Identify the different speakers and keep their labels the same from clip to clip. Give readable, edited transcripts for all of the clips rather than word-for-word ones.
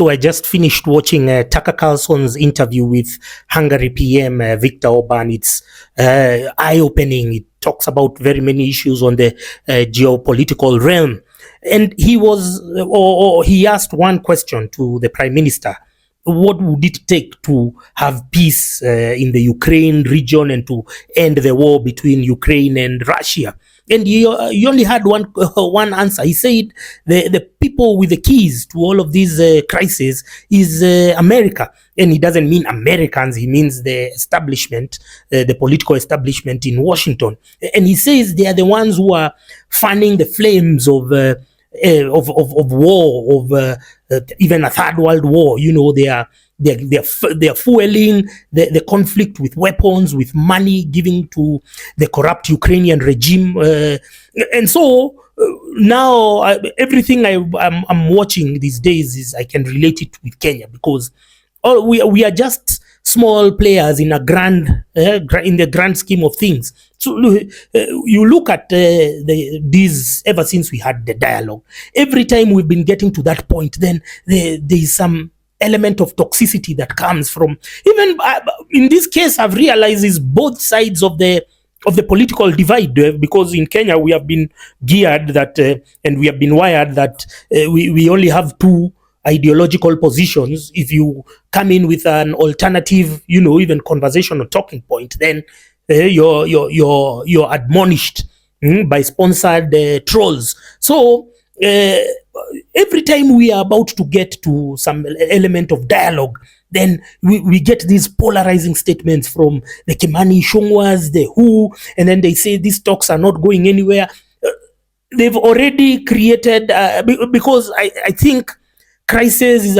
Speaker 1: So I just finished watching Tucker Carlson's interview with Hungary PM Viktor Orban. It's eye-opening. It talks about very many issues on the geopolitical realm. And he asked one question to the Prime Minister. What would it take to have peace in the Ukraine region and to end the war between Ukraine and Russia? And he only had one answer. He said the people with the keys to all of these crises is America. And he doesn't mean Americans, he means the establishment, the political establishment in Washington. And he says they are the ones who are fanning the flames of war, of even a third world war. You know, they are fueling the conflict with weapons, with money, giving to the corrupt Ukrainian regime, and so now everything I'm watching these days is I can relate it with Kenya, because we are just small players in in the grand scheme of things. So you look at these ever since we had the dialogue. Every time we've been getting to that point, then there is some element of toxicity that comes from, even in this case I've realized, is both sides of the political divide, because in Kenya we have been geared that and we have been wired that we only have two ideological positions. If you come in with an alternative, even conversation or talking point, then you're admonished by sponsored trolls. So every time we are about to get to some element of dialogue, then we get these polarizing statements from the Kimani Ichung'was, the WHO, and then they say these talks are not going anywhere. They've already created, because I think crisis is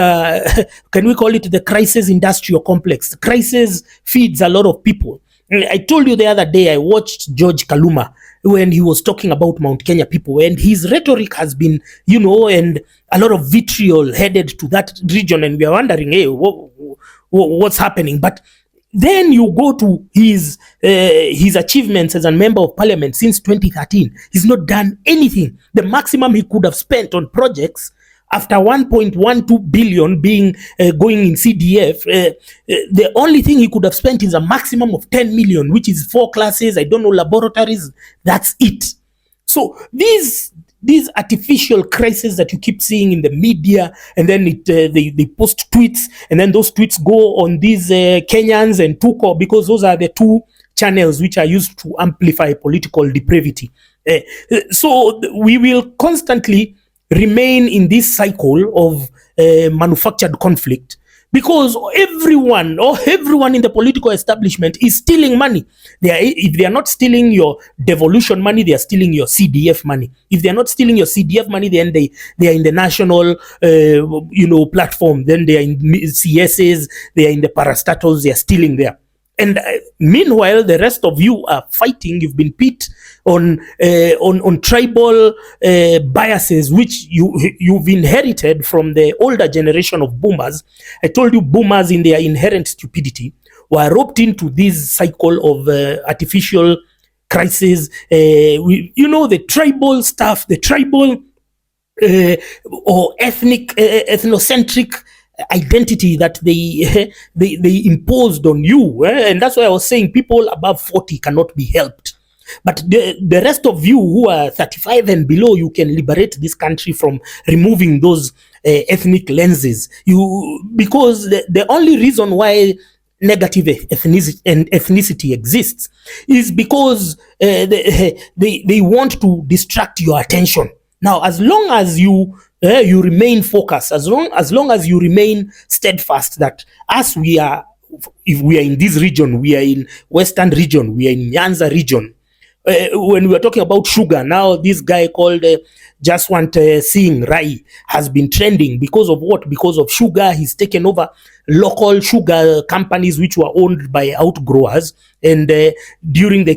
Speaker 1: can we call it the crisis industrial complex? The crisis feeds a lot of people. I told you the other day I watched George Kaluma when he was talking about Mount Kenya people, and his rhetoric has been, and a lot of vitriol headed to that region, and we are wondering, hey, what's happening? But then you go to his achievements as a member of parliament since 2013. He's not done anything. The maximum he could have spent on projects, after 1.12 billion being going in CDF, the only thing he could have spent is a maximum of 10 million, which is 4 classes, I don't know, laboratories. That's it. So these artificial crises that you keep seeing in the media, and then they post tweets, and then those tweets go on these Kenyans and Tuko, because those are the two channels which are used to amplify political depravity. So we will constantly remain in this cycle of manufactured conflict, because everyone in the political establishment is stealing money. If they are not stealing your devolution money, they are stealing your CDF money. If they are not stealing your CDF money, then they are in the national platform. Then they are in CSs, they are in the parastatals, they are stealing there. And meanwhile, the rest of you are fighting. You've been pit on tribal biases, which you've inherited from the older generation of boomers. I told you, boomers in their inherent stupidity were roped into this cycle of artificial crisis. The tribal stuff, the tribal or ethnocentric identity that they imposed on you, and that's why I was saying people above 40 cannot be helped. But the rest of you who are 35 and below, you can liberate this country from removing those ethnic lenses. Because the only reason why negative ethnicity exists is because they want to distract your attention. Now, as long as you remain focused, as long as you remain steadfast that if we are in this region, we are in Western region, we are in Nyanza region. When we are talking about sugar, now this guy called Jaswant Singh Rai has been trending because of what? Because of sugar. He's taken over local sugar companies which were owned by outgrowers, and during the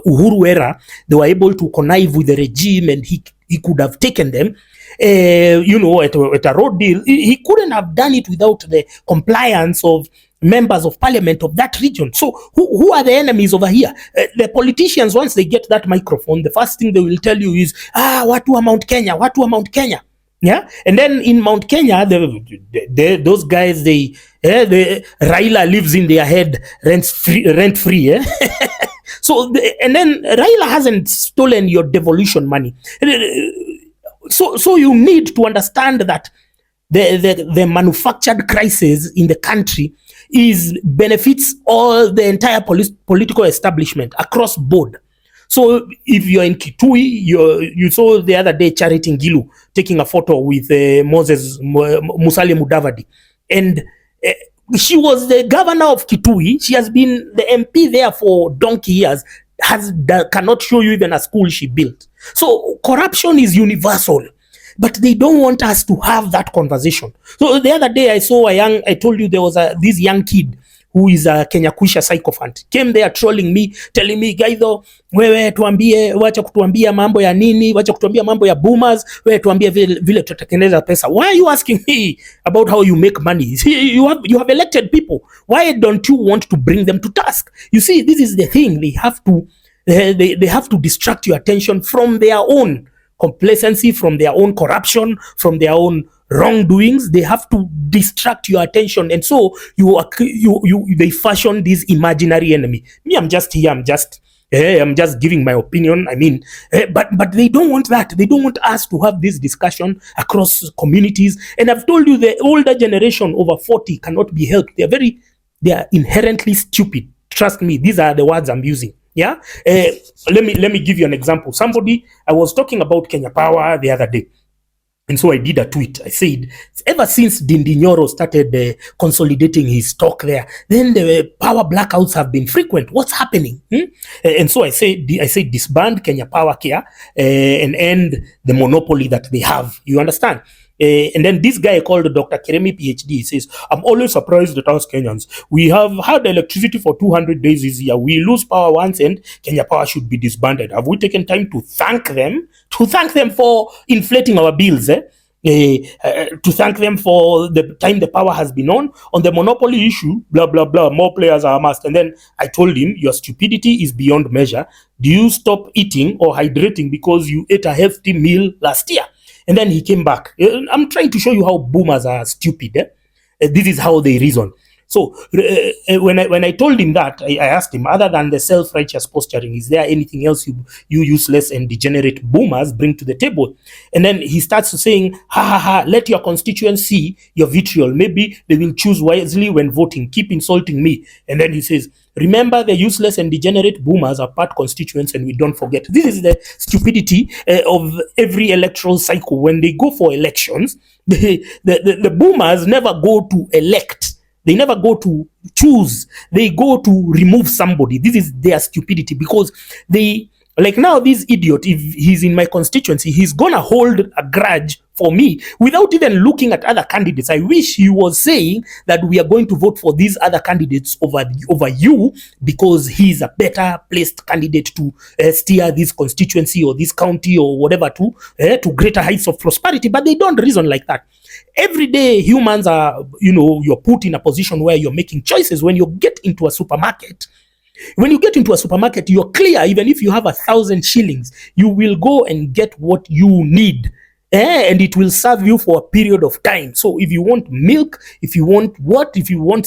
Speaker 1: Uhuru era, they were able to connive with the regime, and he could have taken them at a road deal. He couldn't have done it without the compliance of members of parliament of that region. So who are the enemies over here? The politicians, once they get that microphone, the first thing they will tell you is, watu wa Mount Kenya, watu wa Mount Kenya. Yeah, and then in Mount Kenya, those guys, Raila lives in their head, rent free. Eh? And then Raila hasn't stolen your devolution money. So you need to understand that the manufactured crisis in the country is benefits all the entire political establishment across board. So if you're in Kitui, you saw the other day Charity Ngilu taking a photo with Musalia Mudavadi, and she was the governor of Kitui. She has been the MP there for donkey years. Cannot show you even a school she built. So corruption is universal, but they don't want us to have that conversation. So the other day I told you there was this young kid who is a Kenya Kuisha sycophant, came there trolling me, telling me, Gaidho, wewe tuambie, wacha kutuambia mambo ya nini, wacha kutuambia mambo ya boomers, wewe tuambie vile tutatengeneza pesa. Why are you asking me about how you make money? You have elected people. Why don't you want to bring them to task? You see, this is the thing. They have to distract your attention from their own complacency, from their own corruption, from their own wrongdoings. They have to distract your attention, and so they fashion this imaginary enemy. Me, I'm just here. I'm just giving my opinion. I mean, but they don't want that. They don't want us to have this discussion across communities. And I've told you, the older generation over 40 cannot be helped. They are inherently stupid. Trust me. These are the words I'm using. Yeah. Let me give you an example. I was talking about Kenya Power the other day. And so I did a tweet. I said, ever since Ndindi Nyoro started consolidating his stock there, then the power blackouts have been frequent. What's happening? And so I said, disband Kenya Power Care and end the monopoly that they have. You understand? And then this guy called Dr. Keremi PhD says, I'm always surprised at us Kenyans. We have had electricity for 200 days this year. We lose power once and Kenya Power should be disbanded. Have we taken time to thank them? To thank them for inflating our bills? To thank them for the time the power has been on the monopoly issue, blah, blah, blah. More players are a must. And then I told him, your stupidity is beyond measure. Do you stop eating or hydrating because you ate a healthy meal last year? And then he came back. I'm trying to show you how boomers are stupid. This is how they reason. So when I told him that, I asked him, other than the self-righteous posturing, is there anything else you useless and degenerate boomers bring to the table? And then he starts saying, let your constituents see your vitriol. Maybe they will choose wisely when voting. Keep insulting me. And then he says, remember, the useless and degenerate boomers are part constituents, and we don't forget. This is the stupidity of every electoral cycle. When they go for elections, the boomers never go to elect. They never go to choose. They go to remove somebody. This is their stupidity, because like now, this idiot, if he's in my constituency, he's gonna hold a grudge for me without even looking at other candidates. I wish he was saying that we are going to vote for these other candidates over you because he's a better placed candidate to steer this constituency or this county or whatever to greater heights of prosperity. But they don't reason like that. Every day humans are, you're put in a position where you're making choices. When you get into a supermarket, you're clear. Even if you have 1,000 shillings, you will go and get what you need. And it will serve you for a period of time. So if you want milk, if you want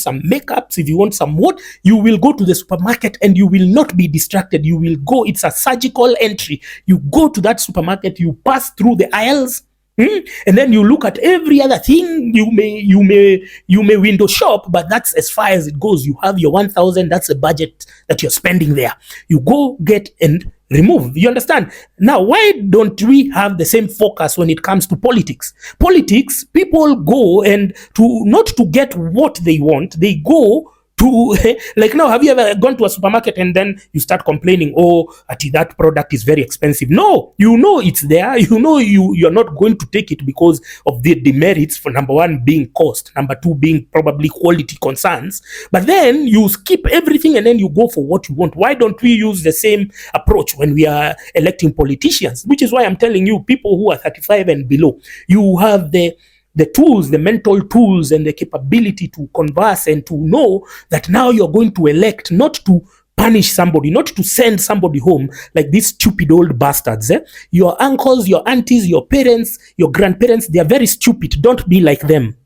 Speaker 1: some makeups, if you want some what, you will go to the supermarket and you will not be distracted. You will go. It's a surgical entry. You go to that supermarket, you pass through the aisles, and then you look at every other thing. You may window shop, but that's as far as it goes. You have your 1,000. That's the budget that you're spending there. You go get and remove. You understand? Now, why don't we have the same focus when it comes to politics? Politics, people go and not to get what they want, they go to like now, have you ever gone to a supermarket and then you start complaining, that product is very expensive? No, it's there. You're not going to take it because of the demerits, for number one being cost, number two being probably quality concerns. But then you skip everything and then you go for what you want. Why don't we use the same approach when we are electing politicians? Which is why I'm telling you, people who are 35 and below, you have the tools, the mental tools and the capability to converse and to know that now you're going to elect not to punish somebody, not to send somebody home like these stupid old bastards. Your uncles, your aunties, your parents, your grandparents, they are very stupid. Don't be like them.